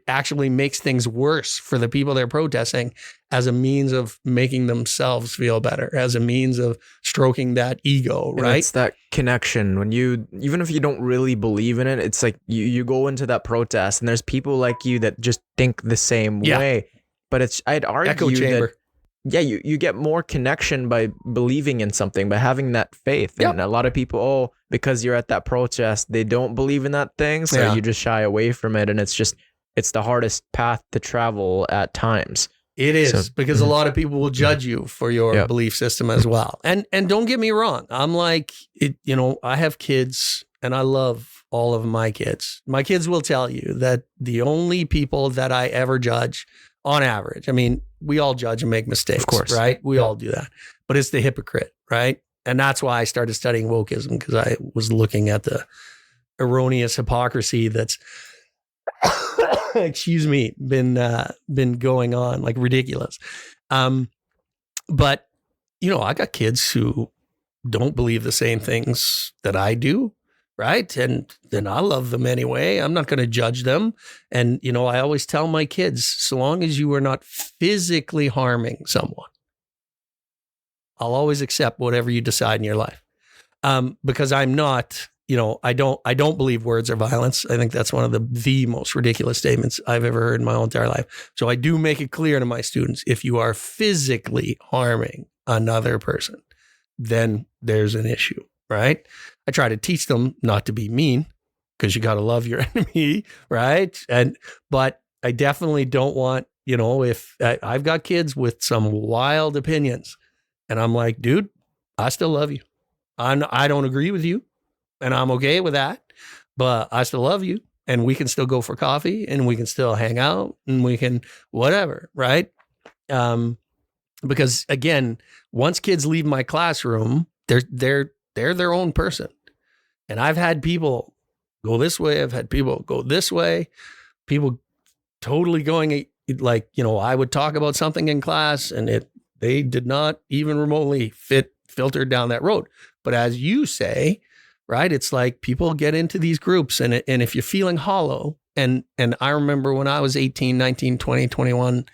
actually makes things worse for the people they're protesting, as a means of making themselves feel better, as a means of stroking that ego, right? And it's that connection when even if you don't really believe in it, it's like you go into that protest and there's people like you that just think the same way. But I'd argue echo chamber. That you get more connection by believing in something, by having that faith. And a lot of people, because you're at that protest, they don't believe in that thing, so you just shy away from it, and it's the hardest path to travel at times. It is, because a lot of people will judge you for your belief system as well. And don't get me wrong, I'm like, I have kids and I love all of my kids. My kids will tell you that the only people that I ever judge, on average, I mean, we all judge and make mistakes, of course, right? We all do that, but it's the hypocrite, right? And that's why I started studying wokeism, because I was looking at the erroneous hypocrisy that's, excuse me, been going on, like ridiculous. But I got kids who don't believe the same things that I do, right? And then I love them anyway. I'm not going to judge them. And, I always tell my kids, so long as you are not physically harming someone, I'll always accept whatever you decide in your life. Because I'm not, I don't believe words are violence. I think that's one of the most ridiculous statements I've ever heard in my whole entire life. So I do make it clear to my students, if you are physically harming another person, then there's an issue, right? I try to teach them not to be mean, because you got to love your enemy, right? But I definitely don't want, if I've got kids with some wild opinions, and I'm like, dude, I still love you. I don't agree with you, and I'm okay with that, but I still love you, and we can still go for coffee, and we can still hang out, and we can whatever, right? Because again, once kids leave my classroom, they're their own person. And I've had people go this way. I've had people go this way. People totally going I would talk about something in class and they did not even remotely filter down that road. But as you say, right, it's like people get into these groups and if you're feeling hollow, and I remember when I was 18, 19, 20, 21,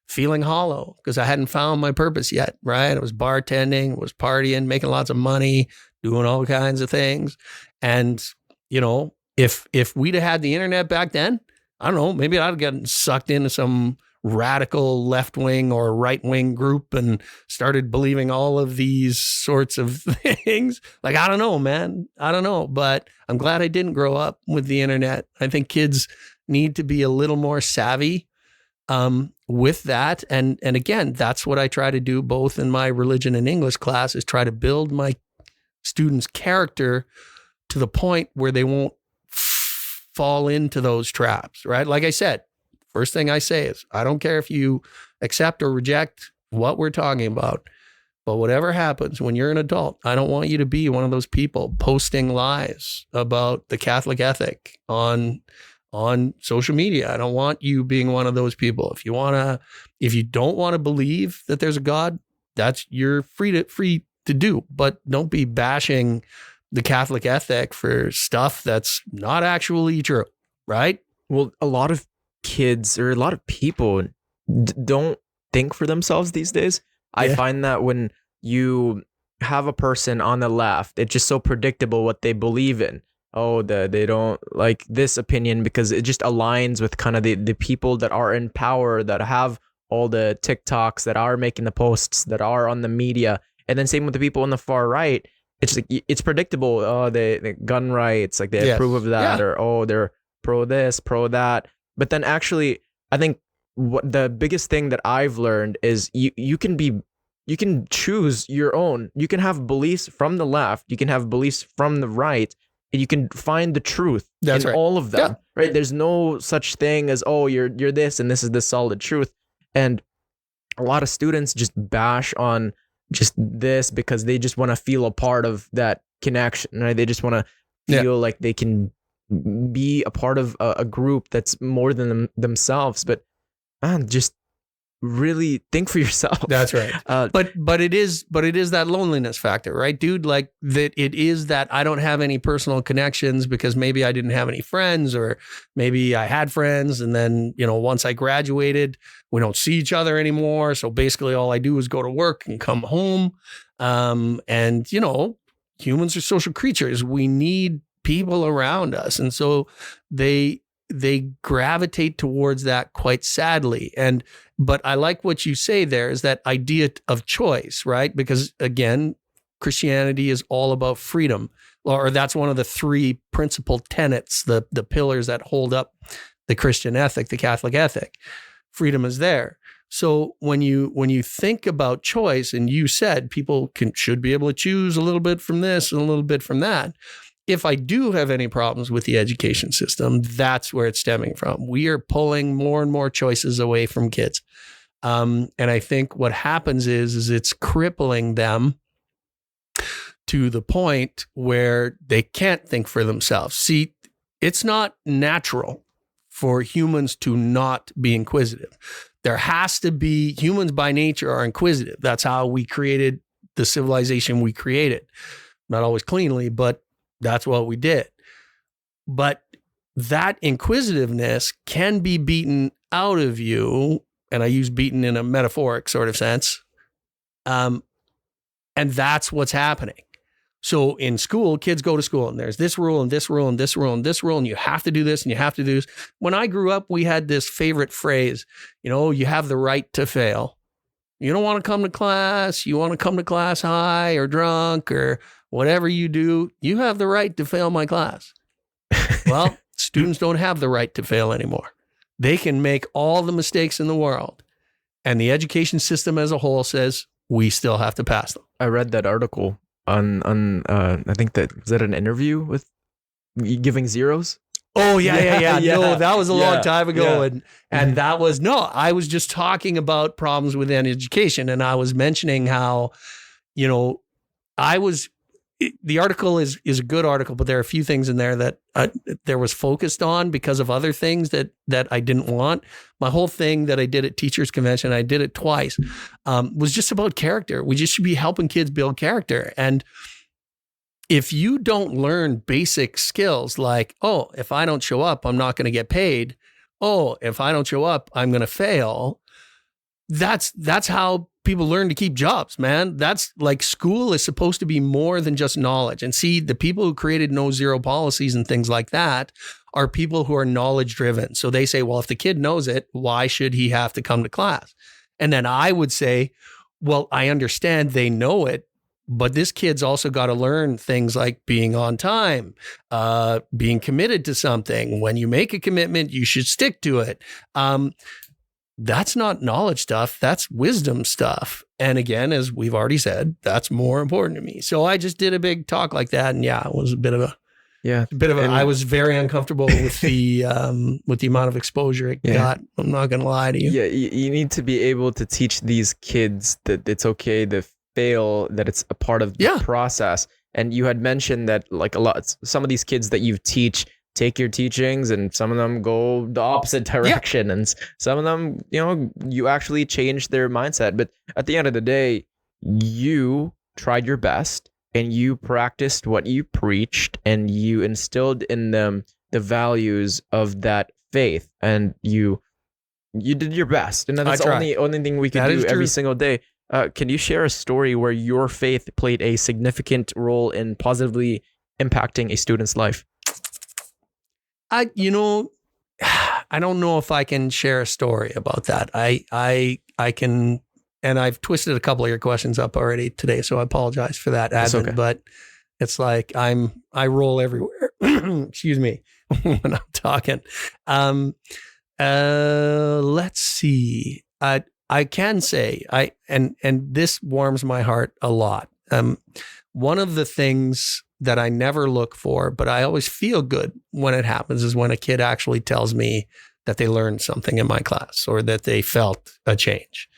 feeling hollow because I hadn't found my purpose yet, right? I was bartending, was partying, making lots of money, doing all kinds of things. And, if we'd have had the internet back then, I don't know, maybe I'd have gotten sucked into some radical left-wing or right-wing group and started believing all of these sorts of things. Like, I don't know, man. I don't know. But I'm glad I didn't grow up with the internet. I think kids need to be a little more savvy with that, and again, that's what I try to do both in my religion and English class, is try to build my students' character to the point where they won't fall into those traps, right? Like I said, first thing I say is, I don't care if you accept or reject what we're talking about, but whatever happens when you're an adult, I don't want you to be one of those people posting lies about the Catholic ethic on social media. I don't want you being one of those people. If you don't want to believe that there's a God, you're free to do, but don't be bashing the Catholic ethic for stuff that's not actually true, right? Well, a lot of kids or a lot of people don't think for themselves these days. I find that when you have a person on the left, it's just so predictable what they believe in. Oh, they don't like this opinion because it just aligns with kind of the people that are in power, that have all the TikToks, that are making the posts, that are on the media. And then same with the people on the far right. It's like, it's predictable. Oh, they gun rights, like they approve of that, or oh, they're pro this, pro that. But then actually, I think what the biggest thing that I've learned is you can choose your own. You can have beliefs from the left, you can have beliefs from the right, and you can find the truth in all of them. Yeah. Right? There's no such thing as, oh, you're this and this is the solid truth. And a lot of students just bash on just this because they just want to feel a part of that connection, right? They just want to feel like they can be a part of a group that's more than themselves. But man, just really think for yourself. That's right. But it is that loneliness factor, right, dude? Like that it is that I don't have any personal connections because maybe I didn't have any friends, or maybe I had friends and then, once I graduated, we don't see each other anymore. So basically all I do is go to work and come home. And humans are social creatures. We need people around us. And so they gravitate towards that quite sadly. But I like what you say there, is that idea of choice, right? Because again, Christianity is all about freedom, or that's one of the three principal tenets, the pillars that hold up the Christian ethic, the Catholic ethic. Freedom is there. So when you think about choice, and you said people should be able to choose a little bit from this and a little bit from that. If I do have any problems with the education system, that's where it's stemming from. We are pulling more and more choices away from kids. And I think what happens is it's crippling them to the point where they can't think for themselves. See, it's not natural for humans to not be inquisitive. There has to be, humans by nature are inquisitive. That's how we created the civilization we created. Not always cleanly, but that's what we did. But that inquisitiveness can be beaten out of you, and I use beaten in a metaphoric sort of sense. And that's what's happening. So in school, kids go to school and there's this rule and this rule and this rule and this rule, and you have to do this and you have to do this. When I grew up, we had this favorite phrase, you have the right to fail. You don't want to come to class. You want to come to class high or drunk or whatever you do, you have the right to fail my class. Well, students don't have the right to fail anymore. They can make all the mistakes in the world. And the education system as a whole says we still have to pass them. I read that article on I think was that an interview with giving zeros? Oh, yeah. No, that was a long time ago. Yeah. And that was, I was just talking about problems within education. And I was mentioning how, the article is a good article, but there are a few things in there that there was focused on because of other things that I didn't want. My whole thing that I did at Teachers Convention, I did it twice, was just about character. We just should be helping kids build character. And if you don't learn basic skills like, oh, if I don't show up, I'm not going to get paid. Oh, if I don't show up, I'm going to fail. That's how people learn to keep jobs, man. That's like, school is supposed to be more than just knowledge. And see, the people who created no zero policies and things like that are people who are knowledge driven. So they say, well, if the kid knows it, why should he have to come to class? And then I would say, well, I understand they know it, but this kid's also got to learn things like being on time, being committed to something. When you make a commitment, you should stick to it. that's not knowledge stuff. That's wisdom stuff. And again, as we've already said, that's more important to me. So I just did a big talk like that. And yeah, it was a bit of a, I was very uncomfortable with the amount of exposure it got. I'm not going to lie to you. Yeah. You need to be able to teach these kids that it's okay to fail, that it's a part of the process. And you had mentioned that like some of these kids that you teach take your teachings and some of them go the opposite direction and some of them, you actually change their mindset. But at the end of the day, you tried your best and you practiced what you preached and you instilled in them the values of that faith, and you did your best. And that's the only thing we could do every single day. Can you share a story where your faith played a significant role in positively impacting a student's life? I don't know if I can share a story about that. I can, and I've twisted a couple of your questions up already today, so I apologize for that, Advin. Okay. But it's like I roll everywhere. Excuse me when I'm talking. Let's see. I can say and this warms my heart a lot. One of the things that I never look for, but I always feel good when it happens, is when a kid actually tells me that they learned something in my class or that they felt a change.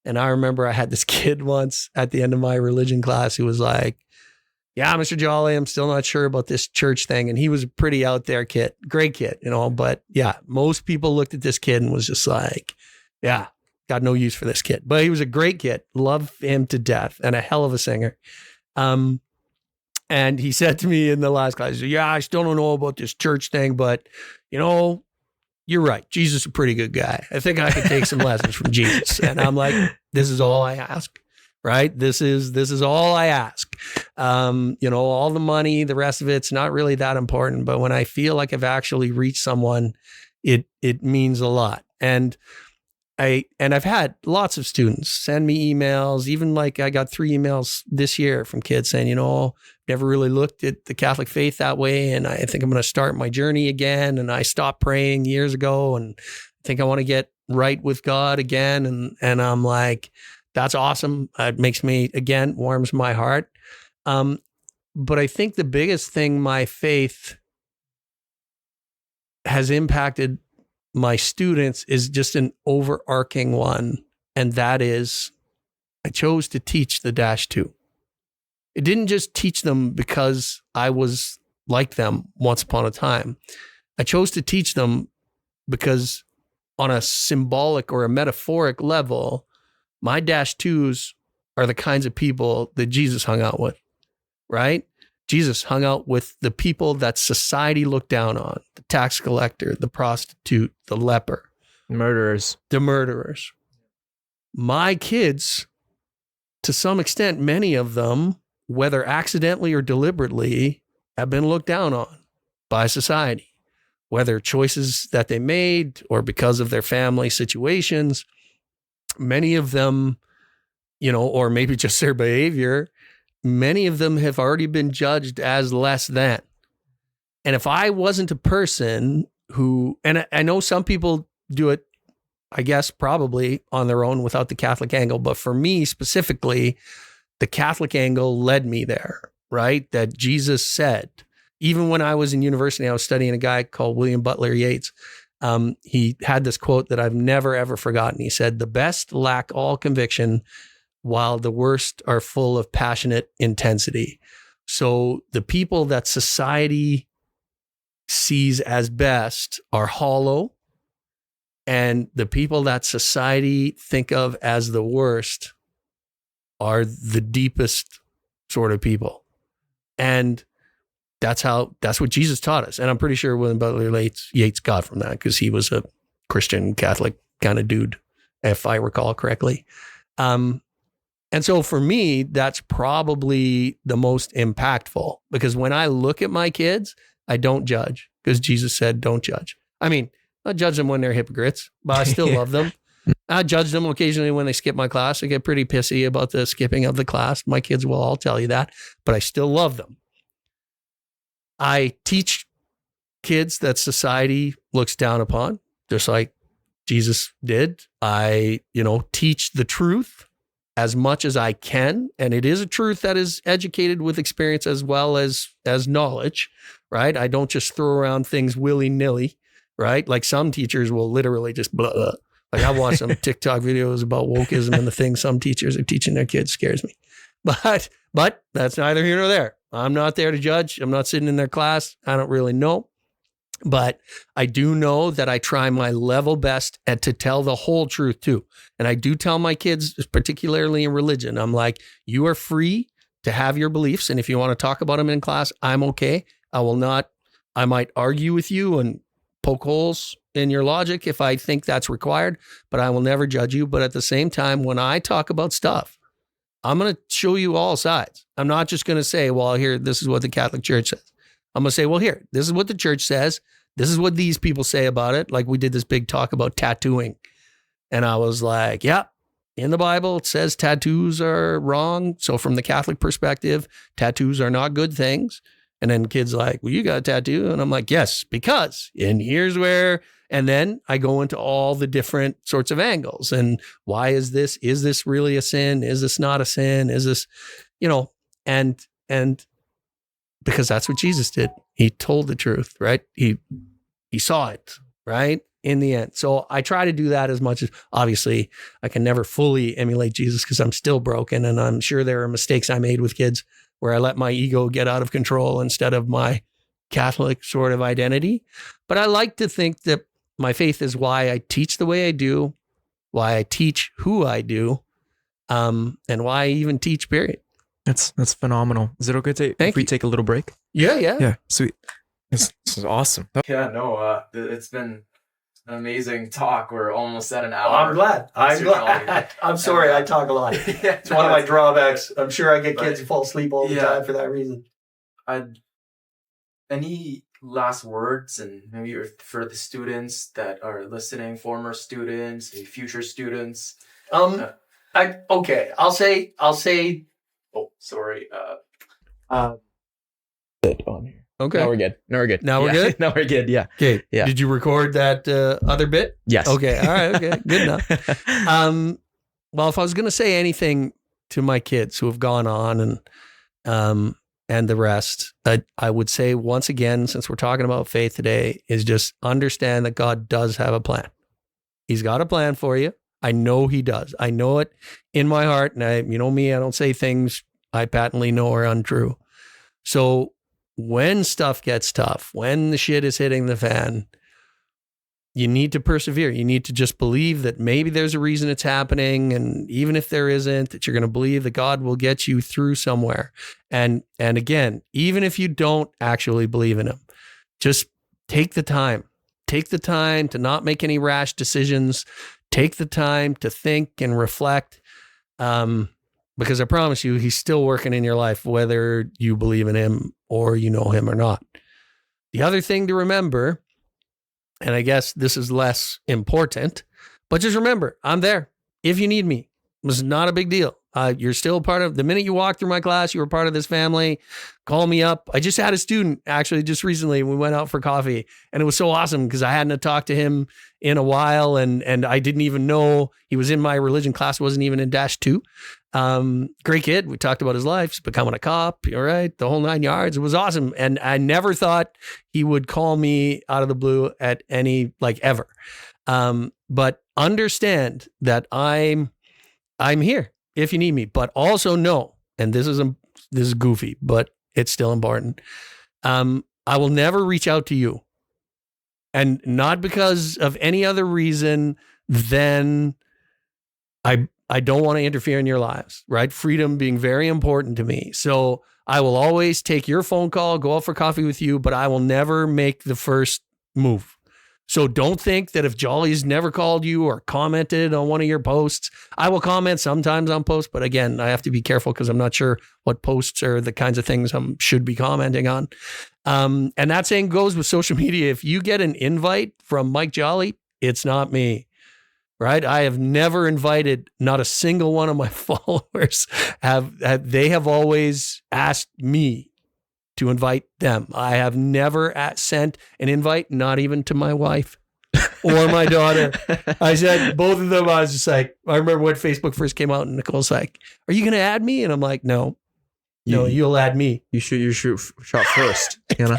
And I remember I had this kid once at the end of my religion class who was like, yeah, Mr. Joly, I'm still not sure about this church thing. And he was a pretty out there kid, great kid, but yeah, most people looked at this kid and was just like, yeah, got no use for this kid. But he was a great kid, love him to death, and a hell of a singer. And he said to me in the last class, yeah, I still don't know about this church thing, but you're right. Jesus is a pretty good guy. I think I could take some lessons from Jesus. And I'm like, this is all I ask, right? This is all I ask. All the money, the rest of it's not really that important. But when I feel like I've actually reached someone, it means a lot. And I've had lots of students send me emails, even like I got 3 emails this year from kids saying, never really looked at the Catholic faith that way. And I think I'm going to start my journey again. And I stopped praying years ago and I think I want to get right with God again. And I'm like, that's awesome. It makes me, again, warms my heart. But I think the biggest thing my faith has impacted my students is just an overarching one. And that is, I chose to teach the -2. It didn't just teach them because I was like them once upon a time. I chose to teach them because on a symbolic or a metaphoric level, my -2s are the kinds of people that Jesus hung out with, right? Jesus hung out with the people that society looked down on, the tax collector, the prostitute, the leper. The murderers. My kids, to some extent, many of them, whether accidentally or deliberately, have been looked down on by society, whether choices that they made or because of their family situations. Many of them, or maybe just their behavior, many of them have already been judged as less than. And if I wasn't a person who, and I know some people do it, I guess, probably on their own without the Catholic angle, but for me specifically, the Catholic angle led me there, right? That Jesus said, even when I was in university, I was studying a guy called William Butler Yeats. He had this quote that I've never, ever forgotten. He said, "The best lack all conviction, while the worst are full of passionate intensity." So the people that society sees as best are hollow, and the people that society think of as the worst are the deepest sort of people. And that's what Jesus taught us. And I'm pretty sure William Butler Yeats got from that because he was a Christian Catholic kind of dude, if I recall correctly. And so for me, that's probably the most impactful, because when I look at my kids, I don't judge, because Jesus said, don't judge. I mean, I judge them when they're hypocrites, but I still love them. I judge them occasionally when they skip my class. I get pretty pissy about the skipping of the class. My kids will all tell you that, but I still love them. I teach kids that society looks down upon, just like Jesus did. I, teach the truth as much as I can. And it is a truth that is educated with experience as well as knowledge, right? I don't just throw around things willy-nilly, right? Like some teachers will literally just blah, blah. Like I watched some TikTok videos about wokeism and the things some teachers are teaching their kids scares me. But that's neither here nor there. I'm not there to judge. I'm not sitting in their class. I don't really know. But I do know that I try my level best to tell the whole truth too. And I do tell my kids, particularly in religion, I'm like, you are free to have your beliefs. And if you want to talk about them in class, I'm okay. I might argue with you and poke holes in your logic if I think that's required, but I will never judge you. But at the same time, when I talk about stuff, I'm going to show you all sides. I'm not just going to say, well, here, this is what the Catholic Church says. I'm going to say, well, here, this is what the church says. This is what these people say about it. Like we did this big talk about tattooing. And I was like, yeah, in the Bible, it says tattoos are wrong. So from the Catholic perspective, tattoos are not good things. And then kids like, well, you got a tattoo. And I'm like, yes, because, and here's where, and then I go into all the different sorts of angles. And why is this really a sin? Is this not a sin? Is this, and because that's what Jesus did. He told the truth, right? He saw it, right? In the end. So I try to do that as much as, obviously, I can never fully emulate Jesus because I'm still broken. And I'm sure there are mistakes I made with kids where I let my ego get out of control instead of my Catholic sort of identity. But I like to think that my faith is why I teach the way I do, why I teach who I do, and why I even teach, period. That's phenomenal. Is it okay if we take a little break? Yeah. Yeah, sweet. This is awesome. Yeah, no, it's been an amazing talk. We're almost at an hour. Oh, I'm glad. I'm sorry, I talk a lot. It's one of my drawbacks. I'm sure I get kids who fall asleep all the time for that reason. Any last words, and maybe for the students that are listening, former students, future students? I'll say. Oh, sorry. On here. Okay. Now we're good. We're good? Now we're good. Yeah. Okay. Yeah. Did you record that other bit? Yes. Okay. All right. Okay. Good enough. Well, if I was going to say anything to my kids who have gone on and the rest, I would say once again, since we're talking about faith today, is just understand that God does have a plan. He's got a plan for you. I know he does. I know it in my heart. And you know me, I don't say things I patently know are untrue. So when stuff gets tough, when the shit is hitting the fan, you need to persevere. You need to just believe that maybe there's a reason it's happening. And even if there isn't, that you're going to believe that God will get you through somewhere. And again, even if you don't actually believe in him, just take the time. Take the time to not make any rash decisions. Take the time to think and reflect, because I promise you, he's still working in your life, whether you believe in him or you know him or not. The other thing to remember, and I guess this is less important, but just remember, I'm there if you need me. This is not a big deal. You're still part of, the minute you walk through my class, you were part of this family. Call me up. I just had a student actually just recently. We went out for coffee and it was so awesome because I hadn't talked to him in a while and I didn't even know he was in my religion class, wasn't even in -2. Great kid. We talked about his life, he's becoming a cop, all right, the whole 9 yards. It was awesome. And I never thought he would call me out of the blue at any, ever. But understand that I'm here if you need me, but also know, and this is goofy, but it's still important. I will never reach out to you, and not because of any other reason than I don't want to interfere in your lives, right? Freedom being very important to me. So I will always take your phone call, go out for coffee with you, but I will never make the first move. So don't think that if Joly's never called you or commented on one of your posts, I will comment sometimes on posts, but again, I have to be careful because I'm not sure what posts are the kinds of things I should be commenting on. And that same goes with social media. If you get an invite from Mike Joly, it's not me, right? I have never invited, not a single one of my followers they have always asked me to invite them. I have never sent an invite, not even to my wife. or my daughter. I said both of them. I was just like, I remember when Facebook first came out and Nicole's like, are you going to add me? And I'm like, no, you'll add me. You shoot your shot first, you know?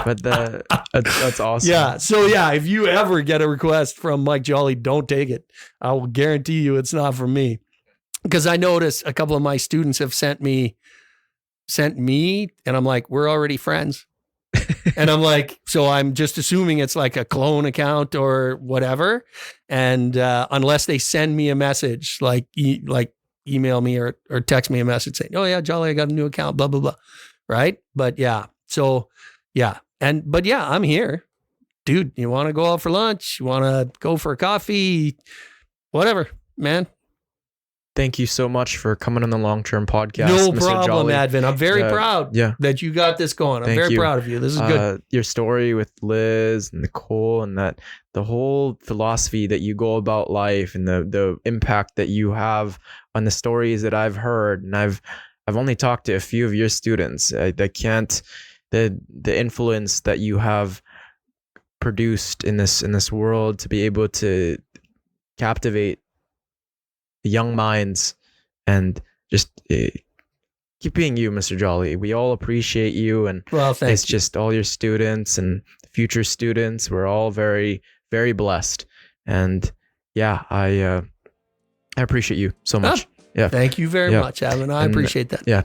But that's awesome. Yeah. So yeah, if you ever get a request from Mike Joly, don't take it. I will guarantee you it's not from me. Because I noticed a couple of my students have sent me, and I'm like, we're already friends. And I'm like, so I'm just assuming it's like a clone account or whatever. And unless they send me a message, like email me or text me a message saying, oh yeah, Joly, I got a new account, blah, blah, blah. Right. But yeah. So yeah. But yeah, I'm here. Dude, you want to go out for lunch? You want to go for a coffee? Whatever, man. Thank you so much for coming on the long-term podcast. No Mr. problem, Joly. Advin. I'm very proud that you got this going. I'm very proud of you. This is good. Your story with Liz and Nicole, and that the whole philosophy that you go about life, and the impact that you have on the stories that I've heard. And I've only talked to a few of your students. The influence that you have produced in this world to be able to captivate young minds, and just keep being you, Mr. Joly. We all appreciate you, and it's just all your students and future students. We're all very, very blessed, and yeah, I appreciate you so much. Yeah, thank you very much, Alan. I appreciate that. Yeah,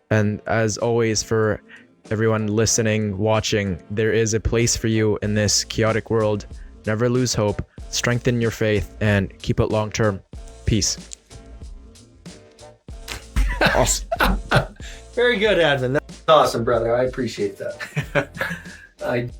and as always, for everyone listening, watching, there is a place for you in this chaotic world. Never lose hope. Strengthen your faith and keep it long term. Peace. Awesome. Very good, Advin. That's awesome, brother. I appreciate that.